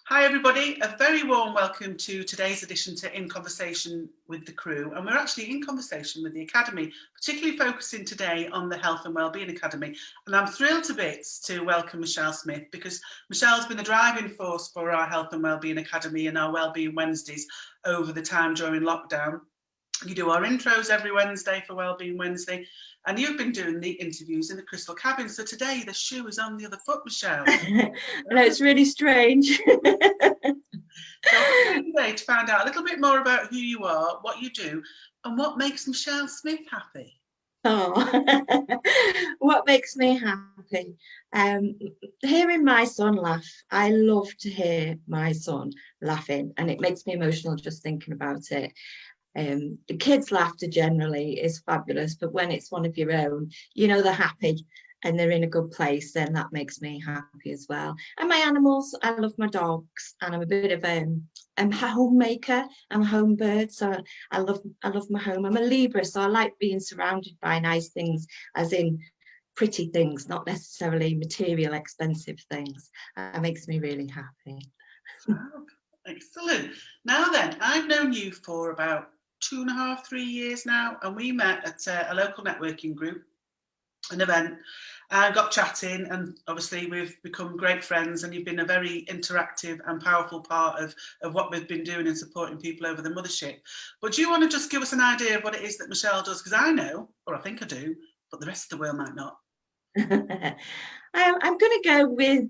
Hi everybody, a very warm welcome to today's edition to In Conversation with the Crew, and we're actually in conversation with the Academy, particularly focusing today on the Health and Wellbeing Academy. And I'm thrilled to bits to welcome Michelle Smith, because Michelle's been the driving force for our Health and Wellbeing Academy and our Wellbeing Wednesdays over the time during lockdown. You do our intros every Wednesday for Wellbeing Wednesday, and you've been doing the interviews in the Crystal Cabin. So today the shoe is on the other foot, Michelle. I know, it's really strange. So we're here today to find out a little bit more about who you are, what you do, and what makes Michelle Smith happy. Oh, what makes me happy? Hearing my son laugh. I love to hear my son laughing, and it makes me emotional just thinking about it. The kids' laughter generally is fabulous, but when it's one of your own, you know they're happy and they're in a good place, then that makes me happy as well. And my animals, I love my dogs, and I'm a bit of I'm a homemaker. I'm a home bird, so I love my home. I'm a Libra, so I like being surrounded by nice things, as in pretty things, not necessarily material, expensive things. That makes me really happy. Oh, excellent. Now then, I've known you for about 2.5, 3 years now, and we met at a local networking group, an event, and got chatting, and obviously we've become great friends, and you've been a very interactive and powerful part of what we've been doing and supporting people over the mothership. But do you want to just give us an idea of what it is that Michelle does? Because I know, or I think I do, but the rest of the world might not. I'm going to go with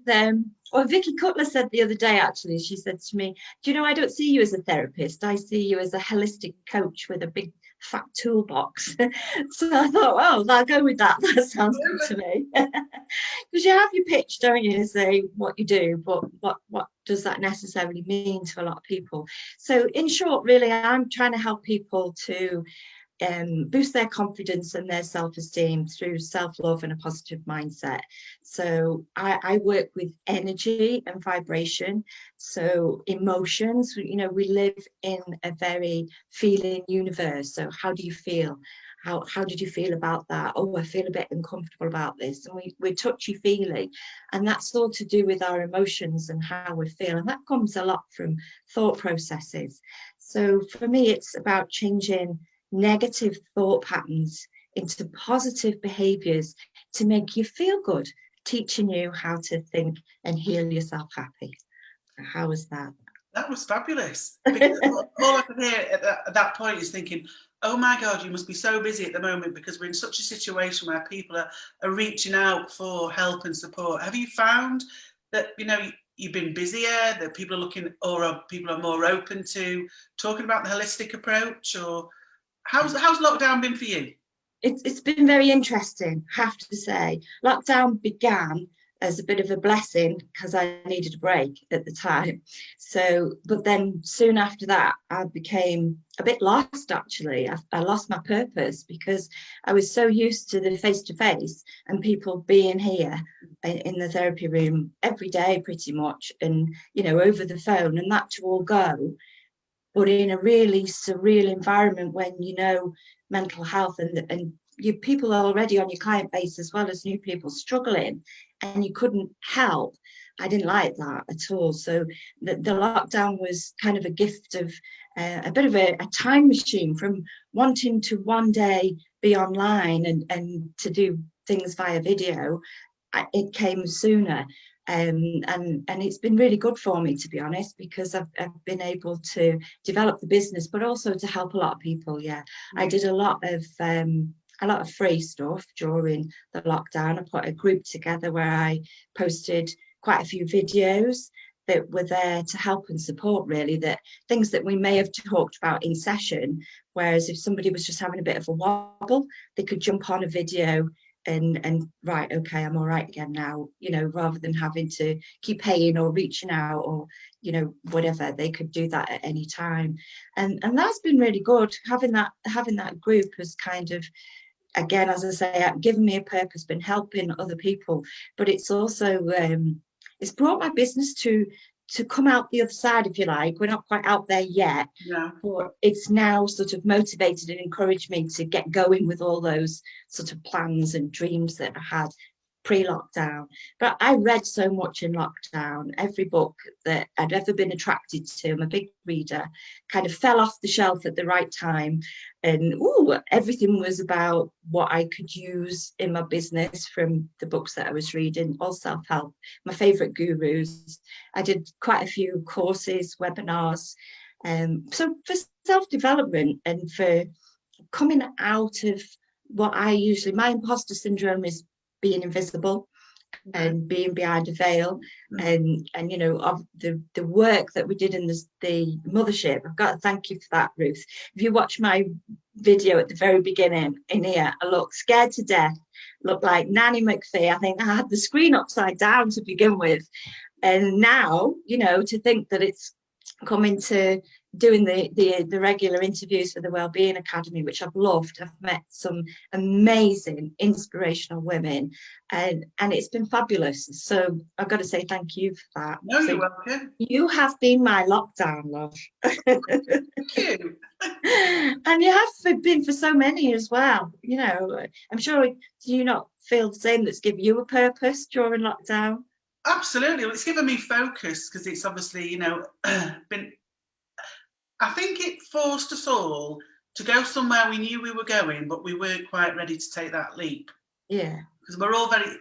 Vicky Cutler said the other day, actually, she said to me, do you know, I don't see you as a therapist, I see you as a holistic coach with a big fat toolbox. So I thought, oh, I'll go with that. That sounds good to me. Because you have your pitch, don't you, say what you do, but what does that necessarily mean to a lot of people? So in short, really, I'm trying to help people to boost their confidence and their self-esteem through self-love and a positive mindset. So I work with energy and vibration, so emotions. You know, we live in a very feeling universe. So how do you feel? How did you feel about that? Oh, I feel a bit uncomfortable about this. And we're touchy-feely, and that's all to do with our emotions and how we feel. And that comes a lot from thought processes. So for me, it's about changing negative thought patterns into positive behaviors to make you feel good, teaching you how to think and heal yourself happy. How was that? That was fabulous. Because all I could hear at that point is thinking, oh my God, you must be so busy at the moment, because we're in such a situation where people are reaching out for help and support. Have you found that, you know, you've been busier, that people are looking, or people are more open to talking about the holistic approach? Or how's lockdown been for you? It's been very interesting, I have to say. Lockdown began as a bit of a blessing because I needed a break at the time. So, but then soon after that, I became a bit lost, actually. I lost my purpose because I was so used to the face-to-face and people being here in the therapy room every day, pretty much, and, you know, over the phone, and that to all go. But in a really surreal environment when you know mental health and you people are already on your client base as well as new people struggling, and you couldn't help. I didn't like that at all. So the lockdown was kind of a gift of a bit of a time machine from wanting to one day be online and to do things via video. It came sooner. And it's been really good for me, to be honest, because I've been able to develop the business, but also to help a lot of people. Yeah, I did a lot of free stuff during the lockdown. I put a group together where I posted quite a few videos that were there to help and support, really, that things that we may have talked about in session, whereas if somebody was just having a bit of a wobble, they could jump on a video and right, okay, I'm all right again now, you know, rather than having to keep paying or reaching out or, you know, whatever. They could do that at any time, and that's been really good. Having that group has kind of, again, as I say, given me a purpose, been helping other people, but it's also it's brought my business to come out the other side, if you like. We're not quite out there yet, Yeah. but it's now sort of motivated and encouraged me to get going with all those sort of plans and dreams that I had pre-lockdown. But I read so much in lockdown, every book that I'd ever been attracted to. I'm a big reader, kind of fell off the shelf at the right time. And everything was about what I could use in my business from the books that I was reading, all self-help, my favorite gurus. I did quite a few courses, webinars. So for self-development and for coming out of what my imposter syndrome is being invisible and being behind a veil, and of the work that we did in the mothership. I've got to thank you for that, Ruth. If you watch my video at the very beginning in here, I look scared to death, look like Nanny McPhee. I think I had the screen upside down to begin with, and now to think that it's coming to doing the regular interviews for the Wellbeing Academy, which I've loved. I've met some amazing inspirational women, and it's been fabulous. So I've got to say thank you for that. No, so you're welcome. You have been my lockdown love. Thank you. And you have been for so many as well. I'm sure, do you not feel the same, that's given you a purpose during lockdown? Absolutely. Well, it's given me focus, because it's obviously, been, I think it forced us all to go somewhere we knew we were going, but we weren't quite ready to take that leap. Yeah. Because we're all very,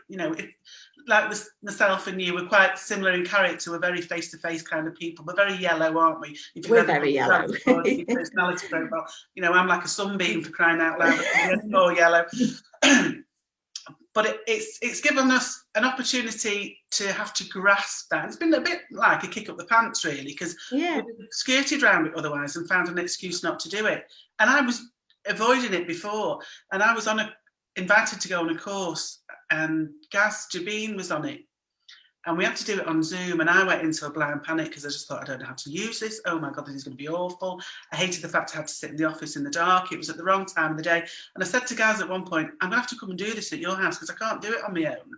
like myself and you, we're quite similar in character. We're very face-to-face kind of people. We're very yellow, aren't we? We're very yellow. Personality profile. I'm like a sunbeam, for crying out loud. But more yellow. But it's given us an opportunity to have to grasp that. It's been a bit like a kick up the pants, really, because we skirted around it otherwise and found an excuse not to do it. And I was avoiding it before, and I was invited to go on a course, and Gaz Jabeen was on it, and we had to do it on Zoom, and I went into a blind panic because I just thought, I don't know how to use this. Oh my God, this is going to be awful. I hated the fact I had to sit in the office in the dark. It was at the wrong time of the day. And I said to Gaz at one point, I'm going to have to come and do this at your house because I can't do it on my own.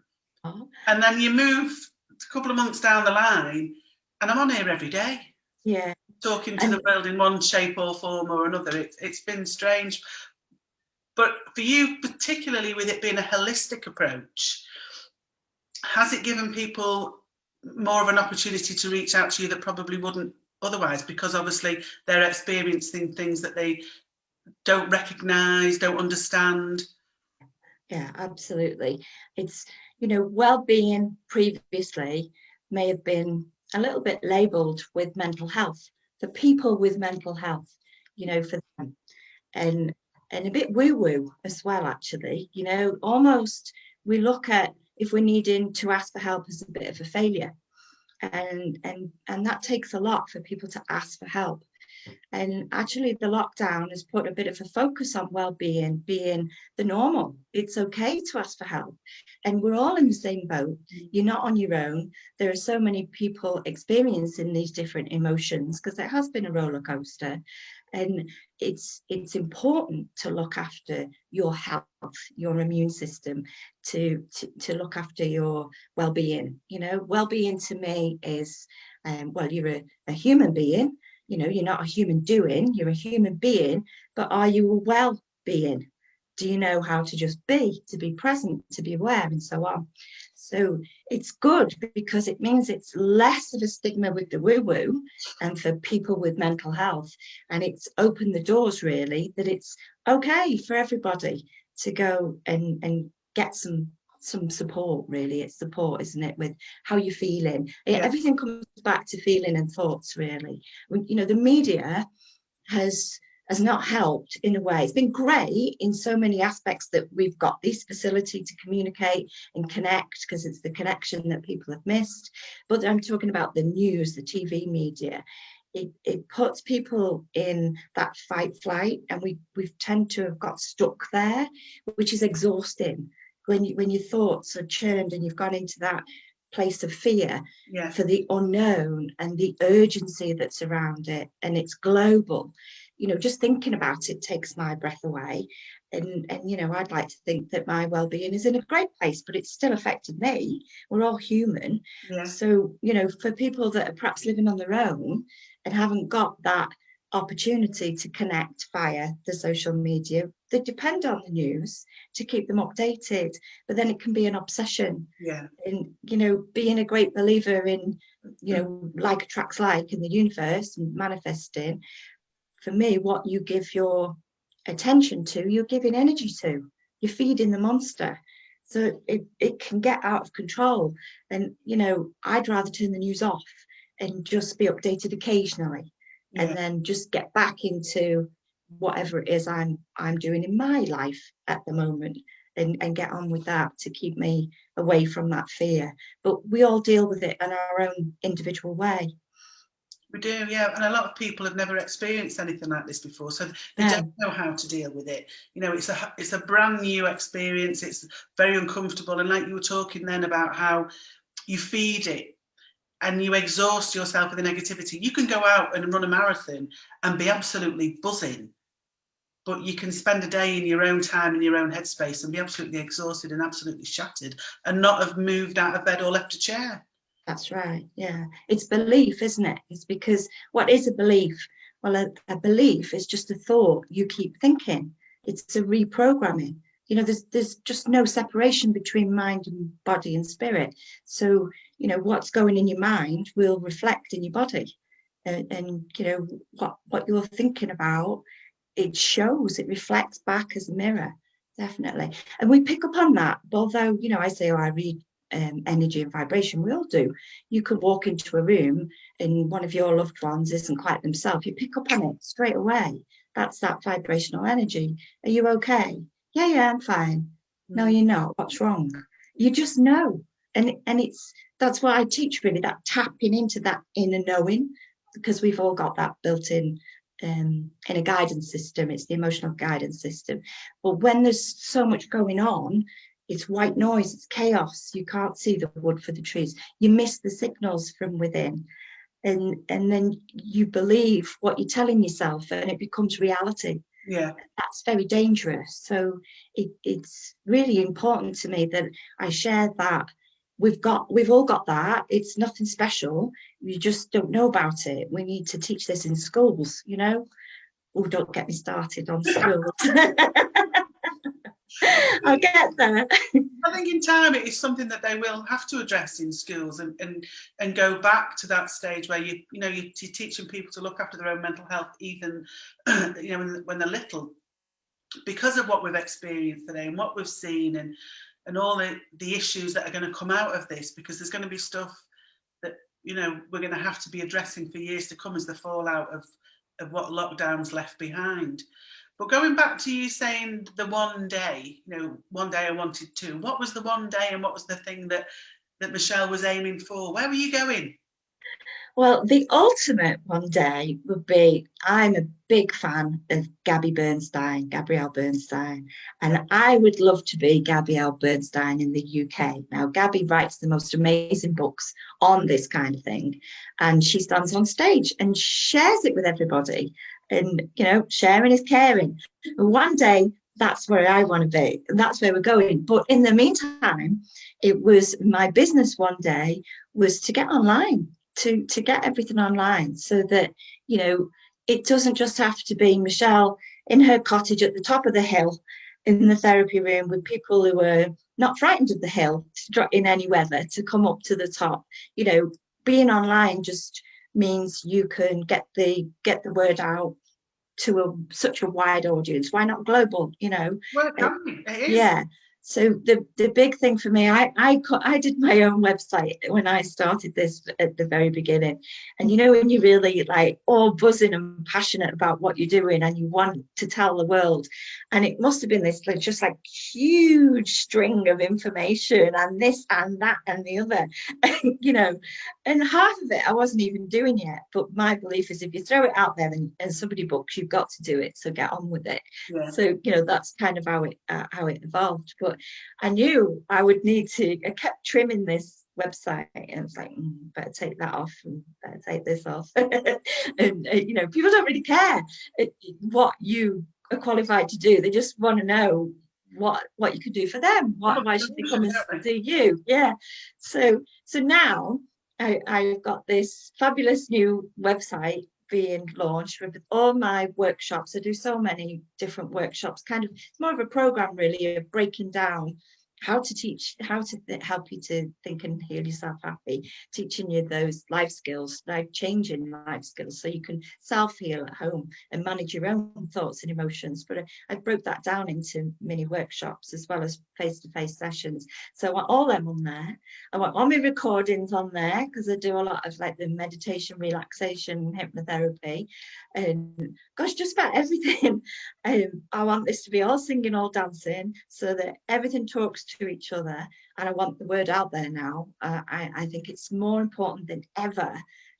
Oh. And then you move a couple of months down the line, and I'm on here every day. Yeah. Talking to the world in one shape or form or another. It's been strange. But for you, particularly with it being a holistic approach, has it given people more of an opportunity to reach out to you that probably wouldn't otherwise, because obviously they're experiencing things that they don't recognise, don't understand? Yeah, absolutely. It's, well-being previously may have been a little bit labelled with mental health, for people with mental health, for them. And a bit woo-woo as well, actually. Almost we look at, if we're needing to ask for help, as a bit of a failure, and that takes a lot for people to ask for help. And actually the lockdown has put a bit of a focus on well-being being the normal. It's okay to ask for help, and we're all in the same boat. You're not on your own. There are so many people experiencing these different emotions, because it has been a roller coaster. And it's important to look after your health, your immune system, to look after your well-being. Well-being to me is, you're a human being. You're not a human doing, you're a human being, but are you a well-being? Do you know how to just be, to be present, to be aware, and so on? So it's good, because it means it's less of a stigma with the woo-woo and for people with mental health. And it's opened the doors, really, that it's okay for everybody to go and get some support. Really, it's support, isn't it, with how you're feeling? Everything comes back to feeling and thoughts, really. The media has not helped in a way. It's been great in so many aspects that we've got this facility to communicate and connect, because it's the connection that people have missed. But I'm talking about the news, the TV media. It puts people in that fight flight, and we tend to have got stuck there, which is exhausting. When your thoughts are churned and you've gone into that place of fear for the unknown and the urgency that's around it, and it's global. Just thinking about it takes my breath away. And I'd like to think that my well-being is in a great place, but it's still affected me. We're all human. So, for people that are perhaps living on their own and haven't got that opportunity to connect via the social media. They depend on the news to keep them updated, but then it can be an obsession. Yeah. And, you know, being a great believer in, you know, like attracts like in the universe and manifesting, for me, what you give your attention to, you're giving energy to. You're feeding the monster. So it can get out of control. And, you know, I'd rather turn the news off and just be updated occasionally, Yeah. and then just get back into whatever it is I'm doing in my life at the moment, and get on with that to keep me away from that fear. But we all deal with it in our own individual way. We do, yeah, and a lot of people have never experienced anything like this before, so they No. don't know how to deal with it. You know, it's a brand new experience. It's very uncomfortable, and like you were talking then about how you feed it and you exhaust yourself with the negativity. You can go out and run a marathon and be absolutely buzzing, but you can spend a day in your own time, in your own headspace, and be absolutely exhausted and absolutely shattered and not have moved out of bed or left a chair. That's right. Yeah. It's belief, isn't it? It's because what is a belief? Well, a belief is just a thought you keep thinking. It's a reprogramming. You know, there's just no separation between mind and body and spirit. So, you know, what's going in your mind will reflect in your body. And you know, what you're thinking about, it shows, it reflects back as a mirror, definitely. And we pick up on that. Although, you know, I say, oh, I read energy and vibration, we all do. You could walk into a room and one of your loved ones isn't quite themselves, you pick up on it straight away. That's that vibrational energy. Are you okay? Yeah, I'm fine. No, you're not. What's wrong? You just know. And it's, that's why I teach, really, that tapping into that inner knowing, because we've all got that built in a guidance system. It's the emotional guidance system. But when there's so much going on, it's white noise, it's chaos. You can't see the wood for the trees. You miss the signals from within. And then you believe what you're telling yourself and it becomes reality. Yeah. That's very dangerous. So it's really important to me that I share that. We've all got that. It's nothing special. You just don't know about it. We need to teach this in schools, you know. Oh, don't get me started on schools. I'll get there. I think in time it is something that they will have to address in schools, and go back to that stage where you're teaching people to look after their own mental health, even you know, when they're little, because of what we've experienced today and what we've seen, and all the issues that are going to come out of this, because there's going to be stuff that, you know, we're going to have to be addressing for years to come as the fallout of what lockdowns left behind. But going back to you saying the one day, you know, one day I wanted to, what was the one day and what was the thing that Michelle was aiming for? Where were you going? Well, the ultimate one day would be, I'm a big fan of Gabrielle Bernstein, and I would love to be Gabrielle Bernstein in the UK. Now, Gabby writes the most amazing books on this kind of thing, and she stands on stage and shares it with everybody. And, you know, sharing is caring. And one day, that's where I want to be, and that's where we're going. But in the meantime, it was my business one day was to get online, to get everything online, so that, you know, it doesn't just have to be Michelle in her cottage at the top of the hill in the therapy room with people who are not frightened of the hill in any weather to come up to the top. You know, being online just means you can get the word out to such a wide audience. Why not global? You know, Well, it can be. It is. yeah. So the big thing for me, I did my own website when I started this at the very beginning. And you know, when you're really like all buzzing and passionate about what you're doing and you want to tell the world, and it must have been this like, just like huge string of information and this and that and the other, you know, and half of it I wasn't even doing yet. But my belief is if you throw it out there and somebody books, you've got to do it. So get on with it. Yeah. So, you know, that's kind of how it evolved. But I knew I would need to, I kept trimming this website and it's like, better take that off and better take this off. And, you know, people don't really care what you are qualified to do. They just want to know what you could do for them. Why should they come and see you? Yeah. So now I've got this fabulous new website being launched with all my workshops. I do so many different workshops, kind of, it's more of a program really of breaking down how to teach, how to help you to think and heal yourself happy, teaching you those life skills, life changing life skills, so you can self-heal at home and manage your own thoughts and emotions. But I broke that down into mini workshops as well as face-to-face sessions. So I want all them on there. I want all my recordings on there, because I do a lot of like the meditation, relaxation, hypnotherapy, and gosh, just about everything. I want this to be all singing, all dancing, so that everything talks to each other. And I want the word out there now. I think it's more important than ever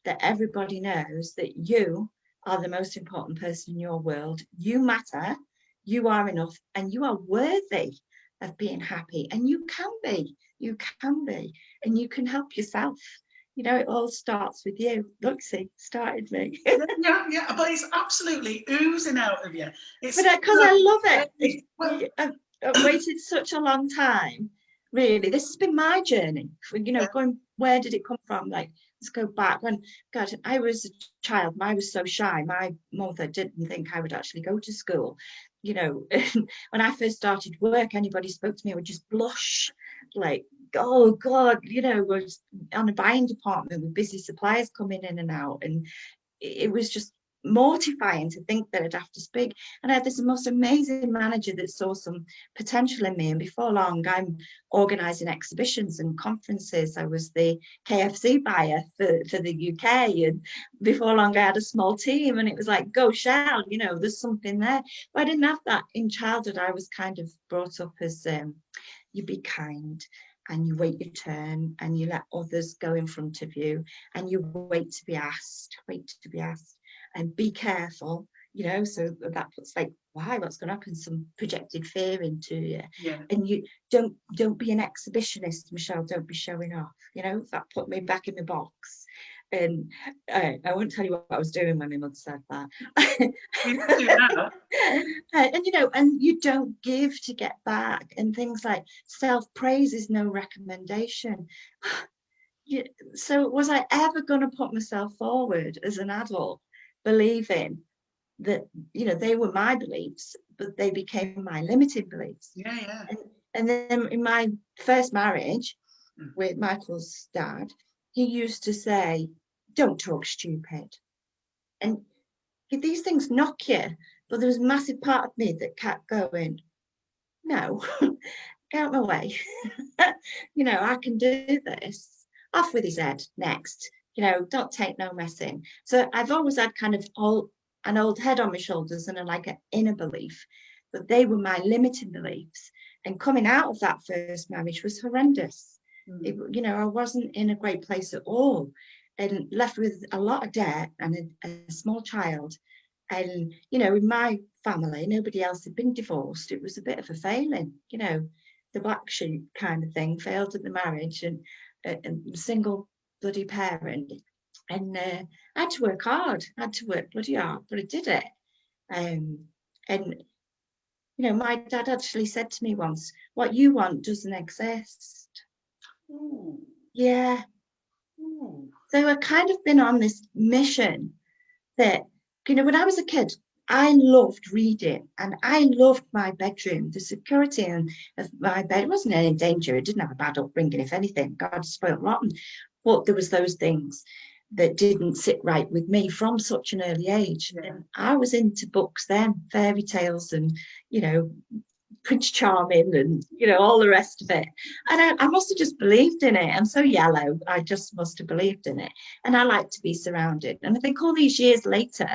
that everybody knows that you are the most important person in your world. You matter, you are enough, and you are worthy of being happy. And you can be, and you can help yourself. You know, it all starts with you. Look, see, started me. Yeah, but it's absolutely oozing out of you. It's But because I love it, well, I've waited such a long time. Really, this has been my journey. You know, yeah, going, where did it come from? Like, let's go back when, God, I was a child. I was so shy. My mother didn't think I would actually go to school. You know, when I first started work, anybody spoke to me, I would just blush, like, oh God, you know, was on a buying department with busy suppliers coming in and out, and it was just mortifying to think that I'd have to speak. And I had this most amazing manager that saw some potential in me. And before long, I'm organising exhibitions and conferences. I was the KFC buyer for the UK. And before long, I had a small team. And it was like, go, Shell, you know, there's something there. But I didn't have that in childhood. I was kind of brought up as you be kind, and you wait your turn, and you let others go in front of you, and you wait to be asked, and be careful, you know. So that puts like, why, what's going to happen, some projected fear into you. yeah. And you don't be an exhibitionist, Michelle, don't be showing off, you know. That put me back in the box. And I won't tell you what I was doing when my mother said that. We can do now. And you know, and you don't give to get back, and things like self-praise is no recommendation. So was I ever going to put myself forward as an adult believing that, you know, they were my beliefs, but they became my limited beliefs? Yeah. And then in my first marriage with Michael's dad, he used to say, don't talk stupid. And these things knock you. But there was a massive part of me that kept going, no, get out my way. You know, I can do this. Off with his head next. You know, don't take no messing. So I've always had kind of an old head on my shoulders and like an inner belief, but they were my limiting beliefs. And coming out of that first marriage was horrendous. You know, I wasn't in a great place at all, and left with a lot of debt and a small child. And, you know, in my family, nobody else had been divorced. It was a bit of a failing, you know, the black sheep kind of thing, failed at the marriage, and single bloody parent. And I had to work hard, I had to work bloody hard, but I did it. And, you know, my dad actually said to me once, what you want doesn't exist. Ooh. Yeah. Ooh. So I've kind of been on this mission that, you know, when I was a kid, I loved reading, and I loved my bedroom. The security of my bed, it wasn't any danger. It didn't have a bad upbringing, if anything. God spoiled rotten. But there was those things that didn't sit right with me from such an early age. Yeah. And I was into books then, fairy tales and, you know, Prince Charming and, you know, all the rest of it. And I must have just believed in it. I'm so yellow. I just must have believed in it. And I like to be surrounded. And I think all these years later,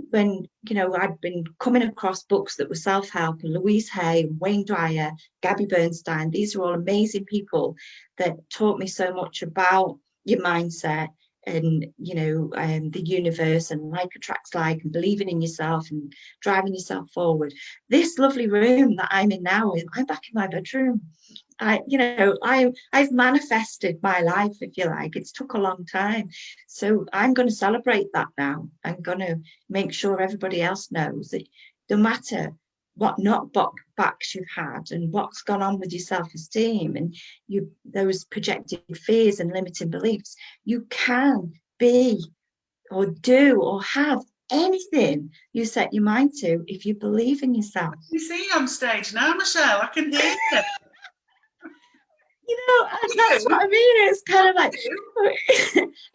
when, you know, I'd been coming across books that were self-help, and Louise Hay, Wayne Dyer, Gabby Bernstein, these are all amazing people that taught me so much about your mindset and, you know, the universe, and like attracts like, and believing in yourself and driving yourself forward. This lovely room that I'm in now, I'm back in my bedroom. I've manifested my life, if you like. It's took a long time. So I'm going to celebrate that now. I'm going to make sure everybody else knows that no matter what knockbacks you've had and what's gone on with your self-esteem and those projected fears and limiting beliefs, you can be or do or have anything you set your mind to if you believe in yourself. You see you on stage now, Michelle. I can hear you. You know, and that's what I mean. It's kind of like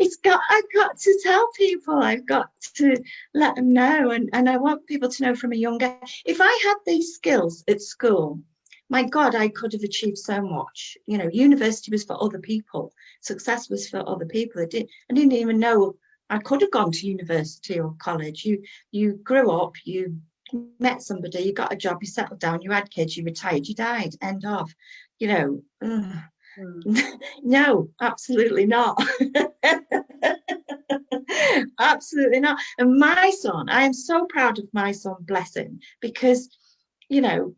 I've got to tell people, I've got to let them know, and I want people to know from a young age. If I had these skills at school, my God, I could have achieved so much. You know, university was for other people, success was for other people. I didn't even know I could have gone to university or college. You grew up, you met somebody, you got a job, you settled down, you had kids, you retired, you died, end of. You know, no, absolutely not. Absolutely not. And my son, I am so proud of my son, bless him, because, you know,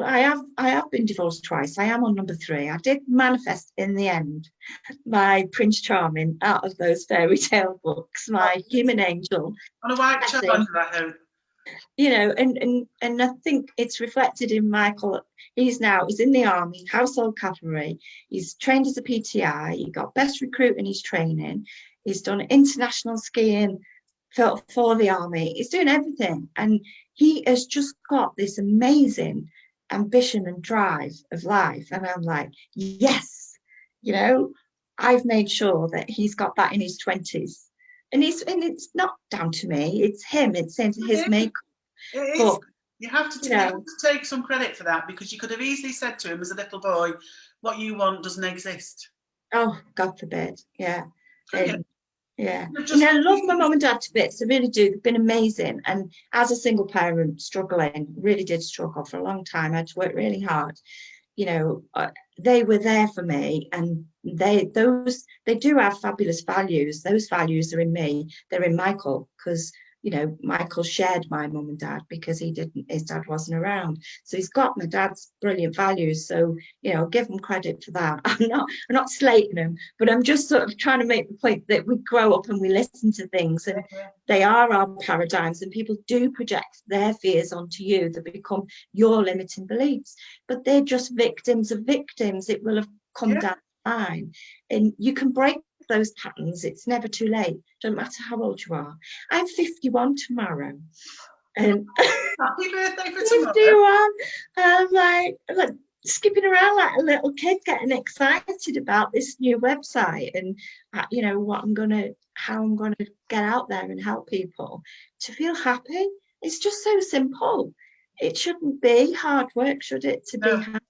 I have been divorced twice. I am on number 3. I did manifest in the end my Prince Charming out of those fairy tale books, my human angel. On a white charger, I hope. You know, and I think it's reflected in Michael. He's in the army, household cavalry. He's trained as a PTI. He got best recruit in his training. He's done international skiing for the army. He's doing everything, and he has just got this amazing ambition and drive of life. And I'm like, yes, you know, I've made sure that he's got that in his 20s. And it's not down to me, it's him, it's his makeup. It is. But, you have to take some credit for that, because you could have easily said to him as a little boy, what you want doesn't exist. Oh, God forbid. Yeah. Yeah. Just, I love my mum and dad to bits. I really do. They've been amazing. And as a single parent, struggling, really did struggle for a long time. I had to work really hard. You know, they were there for me, and they do have fabulous values. Those values are in me. They're in Michael, because you know, Michael shared my mum and dad because his dad wasn't around. So he's got my dad's brilliant values. So, you know, give him credit for that. I'm not slating him, but I'm just sort of trying to make the point that we grow up and we listen to things, and they are our paradigms, and people do project their fears onto you that become your limiting beliefs, but they're just victims of victims. It will have come down the line, and you can break those patterns. It's never too late. Don't matter how old you are. I'm 51 tomorrow. And happy birthday for tomorrow. 51. I'm like skipping around like a little kid, getting excited about this new website, and you know how I'm gonna get out there and help people to feel happy. It's just so simple. It shouldn't be hard work, should it, to be happy?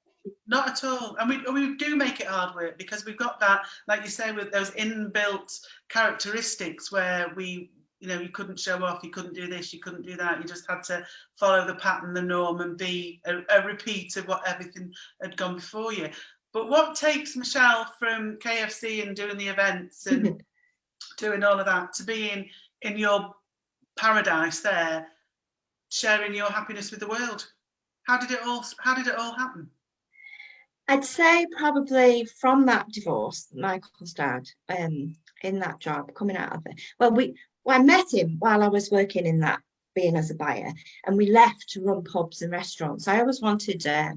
Not at all. And we do make it hard work, because we've got that, like you say, with those inbuilt characteristics where you couldn't show off, you couldn't do this, you couldn't do that. You just had to follow the pattern, the norm, and be a repeat of what everything had gone before you. But what takes Michelle from KFC and doing the events and doing all of that to being in your paradise there, sharing your happiness with the world? How did it all happen? I'd say probably from that divorce, Michael's dad, in that job, coming out of it. Well, I met him while I was working in that, being as a buyer, and we left to run pubs and restaurants. I always wanted a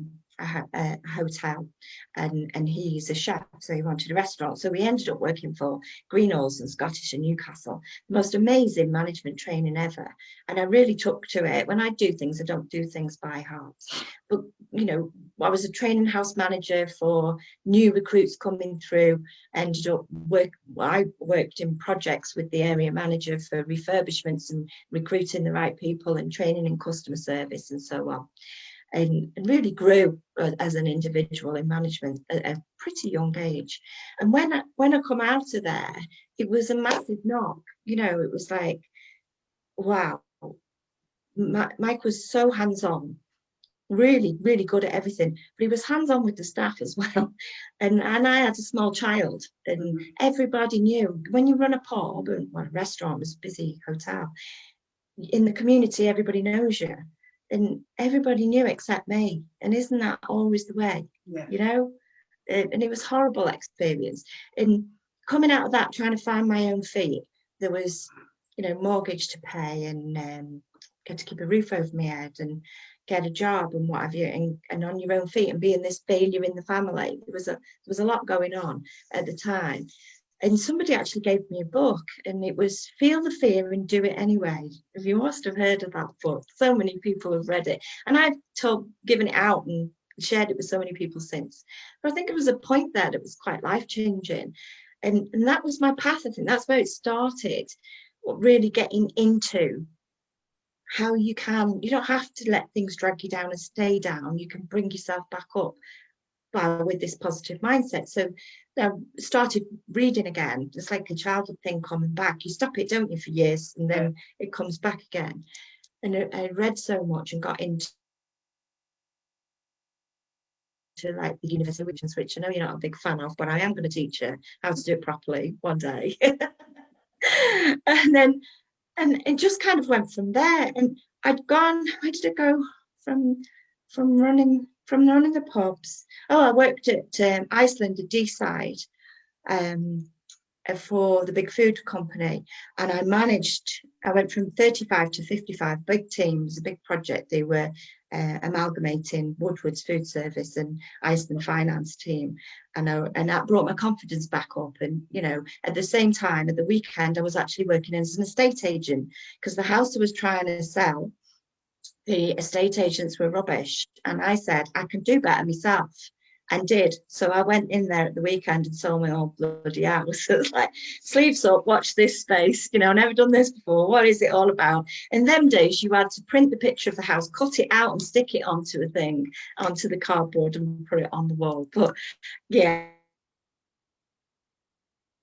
hotel, and he's a chef, so he wanted a restaurant. So we ended up working for Greenhalghs and Scottish and Newcastle. The most amazing management training ever, and I really took to it. When I do things, I don't do things by heart. But you know, I was a training house manager for new recruits coming through. I worked in projects with the area manager for refurbishments and recruiting the right people and training in customer service and so on. And really grew as an individual in management at a pretty young age. And when I come out of there, it was a massive knock. You know, it was like, wow, Mike was so hands-on, really, really good at everything, but he was hands-on with the staff as well. And I had a small child, and everybody knew when you run a pub, and well, a restaurant was a busy hotel, in the community, everybody knows you. And everybody knew except me. And isn't that always the way? You know? And it was a horrible experience. And coming out of that, trying to find my own feet, there was, you know, mortgage to pay, and get to keep a roof over my head, and get a job and what have you, and on your own feet, and being this failure in the family. There was a lot going on at the time. And somebody actually gave me a book, and it was Feel the Fear and Do It Anyway. You must have heard of that book. So many people have read it. And I've given it out and shared it with so many people since. But I think it was a point there that was quite life-changing. And that was my path. I think that's where it started, really getting into how you don't have to let things drag you down and stay down. You can bring yourself back up with this positive mindset. So I started reading again. It's like a childhood thing coming back. You stop it, don't you, for years, and then it comes back again. And I read so much and got into like the universal wishes, which I know you're not a big fan of, but I am going to teach you how to do it properly one day. And it just kind of went from there. And I'd gone, where did it go? From running the pubs. Oh, I worked at Iceland, at Deeside, for the big food company, and I went from 35 to 55, big teams, a big project. They were amalgamating Woodward's food service and Iceland finance team, and that brought my confidence back up. And at the same time, at the weekend, I was actually working as an estate agent, because the house I was trying to sell, the estate agents were rubbish, and I said I can do better myself, and did. So I went in there at the weekend and sold my whole bloody house. So it's like, sleeves up, watch this space. Never done this before. What is it all about? In them days, you had to print the picture of the house, cut it out and stick it onto the cardboard and put it on the wall. But yeah,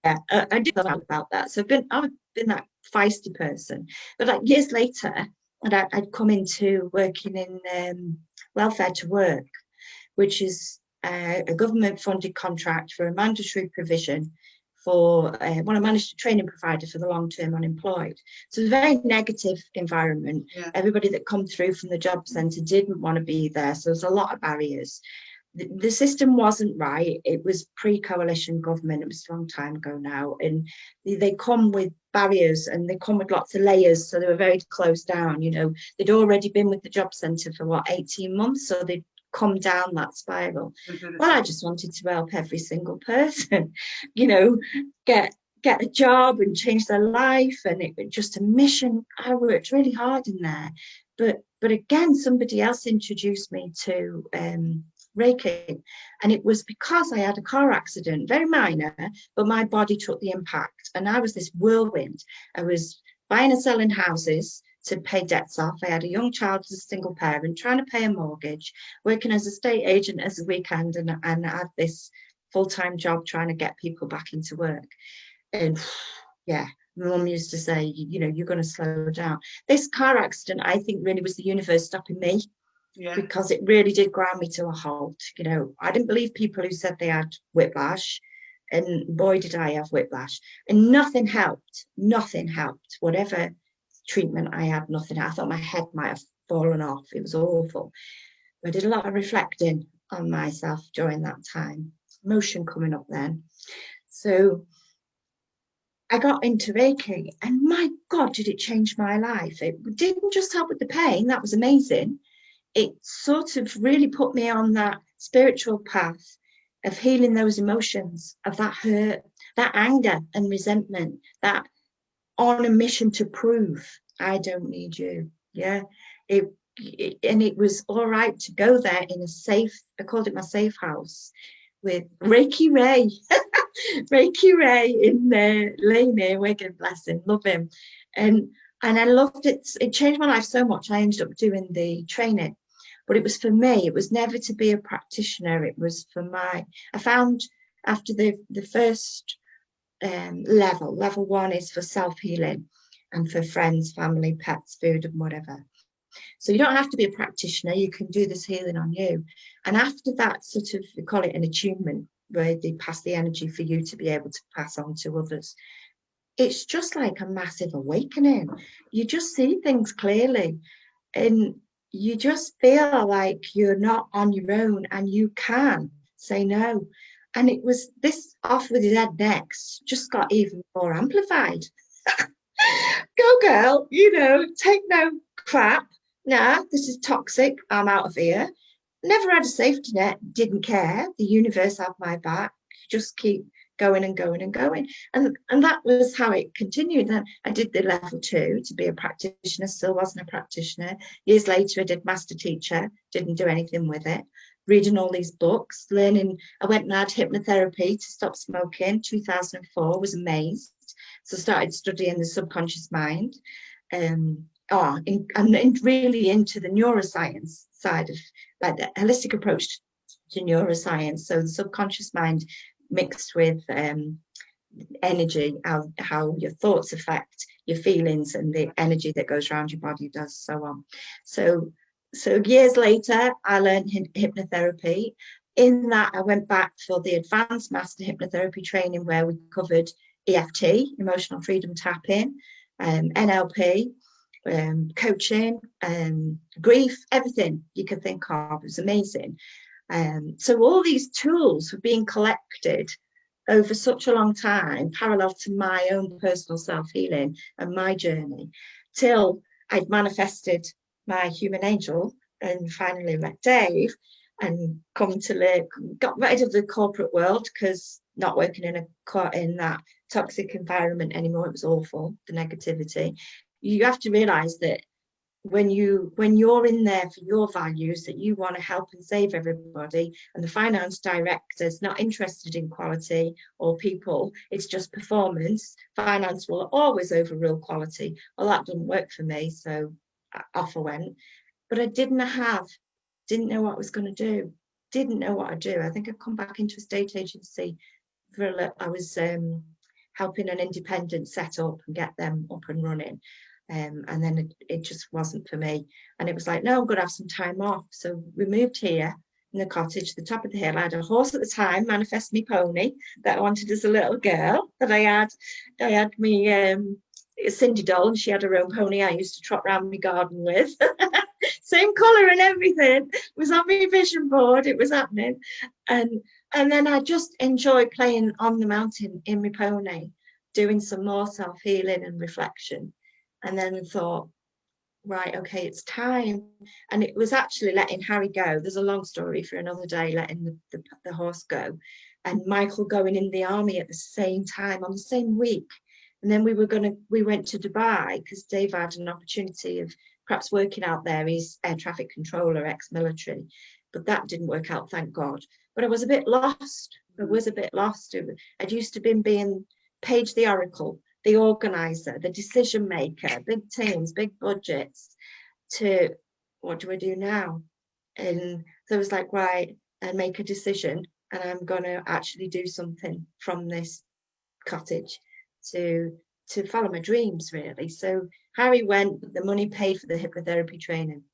I did know about that. So I've been that feisty person. But like years later, and I'd come into working in welfare to work, which is a government-funded contract for a mandatory provision for I managed a training provider for the long-term unemployed. So it's a very negative environment. Yeah. Everybody that come through from the job centre didn't want to be there. So there's a lot of barriers. The system wasn't right. It was pre-coalition government. It was a long time ago now. And they come with barriers, and they come with lots of layers. So they were very closed down. They'd already been with the job centre for 18 months. So they'd come down that spiral. Well, I just wanted to help every single person, get a job and change their life. And it was just a mission. I worked really hard in there. But again, somebody else introduced me to Reiki, and it was because I had a car accident, very minor, but my body took the impact, and I was this whirlwind. I was buying and selling houses to pay debts off. I had a young child as a single parent, trying to pay a mortgage, working as a estate agent as a weekend, and I had this full-time job trying to get people back into work. And yeah, my mum used to say, you're going to slow down. This car accident, I think, really was the universe stopping me. Yeah. Because it really did grind me to a halt. I didn't believe people who said they had whiplash, and boy, did I have whiplash. And nothing helped. Whatever treatment I had, nothing. I thought my head might have fallen off. It was awful. I did a lot of reflecting on myself during that time. Emotion coming up then. So I got into Reiki, and my God, did it change my life. It didn't just help with the pain. That was amazing. It sort of really put me on that spiritual path of healing those emotions, of that hurt, that anger and resentment, that on a mission to prove I don't need you. Yeah. And it was all right to go there in a safe, I called it my safe house, with Reiki Ray. Reiki Ray in Laney, Wigan, bless him, love him. And I loved it. It changed my life so much. I ended up doing the training. But it was for me. It was never to be a practitioner. It was for I found after the first level one is for self-healing and for friends, family, pets, food, and whatever. So you don't have to be a practitioner. You can do this healing on you. And after that, sort of, we call it an attunement, where they pass the energy for you to be able to pass on to others. It's just like a massive awakening. You just see things clearly, and you just feel like you're not on your own, and you can say no. And it was this off with his head next just got even more amplified. Go girl, take no crap. Nah, this is toxic. I'm out of here. Never had a safety net, didn't care. The universe had my back. Just keep going and going and going. And that was how it continued. Then I did the level 2 to be a practitioner, still wasn't a practitioner. Years later, I did master teacher, didn't do anything with it. Reading all these books, learning. I went and had hypnotherapy to stop smoking, 2004, was amazed. So I started studying the subconscious mind. And really into the neuroscience side of, like, the holistic approach to neuroscience. So the subconscious mind mixed with energy, how your thoughts affect your feelings, and the energy that goes around your body does so on. So years later, I learned hypnotherapy. In that, I went back for the advanced master hypnotherapy training, where we covered EFT, emotional freedom tapping, NLP, coaching, grief, everything you could think of. It was amazing. So all these tools were being collected over such a long time, parallel to my own personal self-healing and my journey, till I'd manifested my human angel and finally met Dave and come to live, got rid of the corporate world, because not working in that toxic environment anymore, it was awful, the negativity. You have to realize that when you're in there for your values, that you want to help and save everybody, and the finance director's not interested in quality or people, it's just performance, finance will always overrule quality. Well, that didn't work for me, so off I went. But I didn't know what I was going to do, didn't know what I'd do. I think I'd come back into a state agency for I was helping an independent set up and get them up and running. And then it just wasn't for me. And it was like, no, I'm going to have some time off. So we moved here in the cottage, the top of the hill. I had a horse at the time, Manifest Me Pony, that I wanted as a little girl. That I had me Cindy doll, and she had her own pony I used to trot around my garden with. Same colour and everything. It was on my vision board. It was happening. And then I just enjoyed playing on the mountain in my pony, doing some more self-healing and reflection. And then I thought, right, okay, it's time. And it was actually letting Harry go. There's a long story for another day, letting the horse go. And Michael going in the army at the same time, on the same week. And then we went to Dubai, because Dave had an opportunity of perhaps working out there. He's air traffic controller, ex-military. But that didn't work out, thank God. But I was a bit lost. I'd used to being Paige the Oracle, the organizer, the decision maker, big teams, big budgets, to what do I do now? And so I was like, right, and make a decision, and I'm going to actually do something from this cottage to follow my dreams, really. So Harry went, the money paid for the hypnotherapy training.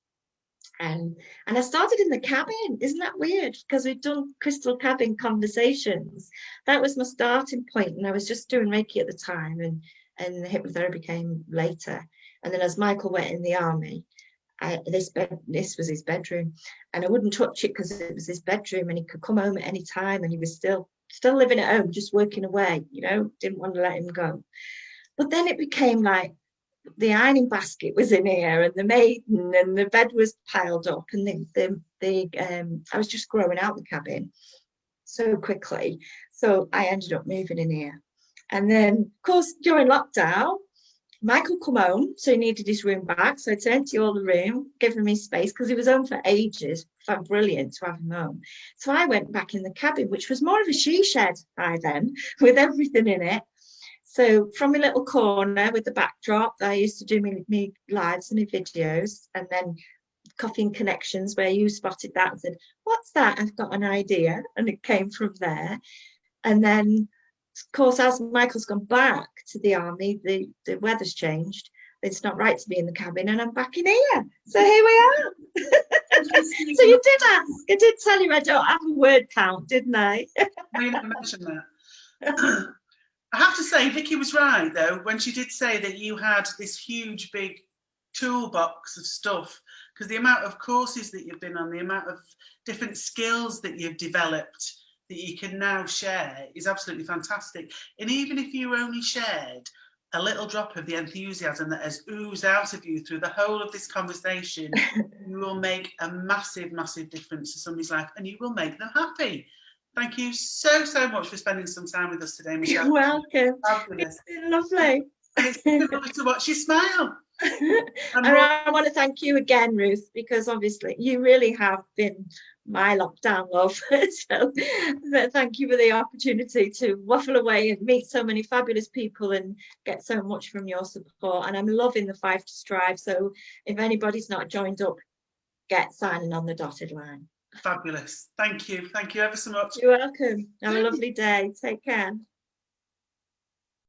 And I started in the cabin. Isn't that weird? Because we'd done crystal cabin conversations. That was my starting point, and I was just doing Reiki at the time, and the hypnotherapy came later. And then as Michael went in the army, this was his bedroom, and I wouldn't touch it because it was his bedroom, and he could come home at any time, and he was still living at home, just working away. Didn't want to let him go. But then it became like, the ironing basket was in here, and the maiden, and the bed was piled up, and I was just growing out the cabin so quickly. So I ended up moving in here. And then, of course, during lockdown, Michael come home, so he needed his room back. So I had to empty all the room, give him his space, because he was home for ages. Felt brilliant to have him home. So I went back in the cabin, which was more of a she shed by then, with everything in it. So from a little corner with the backdrop, I used to do me lives and my videos, and then Coffee and Connections, where you spotted that and said, what's that? I've got an idea. And it came from there. And then, of course, as Michael's gone back to the army, the weather's changed. It's not right to be in the cabin, and I'm back in here. So here we are. So you did ask. I did tell you I don't have a word count, didn't I? I didn't mention that. I have to say, Vicky was right, though, when she did say that you had this huge, big toolbox of stuff, because the amount of courses that you've been on, the amount of different skills that you've developed that you can now share is absolutely fantastic. And even if you only shared a little drop of the enthusiasm that has oozed out of you through the whole of this conversation, you will make a massive, massive difference to somebody's life, and you will make them happy. Thank you so, so much for spending some time with us today, Michelle. You're welcome. Fabulous. It's been lovely. And it's been lovely to watch you smile. And I want to thank you again, Ruth, because obviously you really have been my lockdown love. So thank you for the opportunity to waffle away and meet so many fabulous people and get so much from your support. And I'm loving the 5 to Strive. So if anybody's not joined up, get signing on the dotted line. Fabulous. Thank you. Thank you ever so much. You're welcome. Have a lovely day. Take care.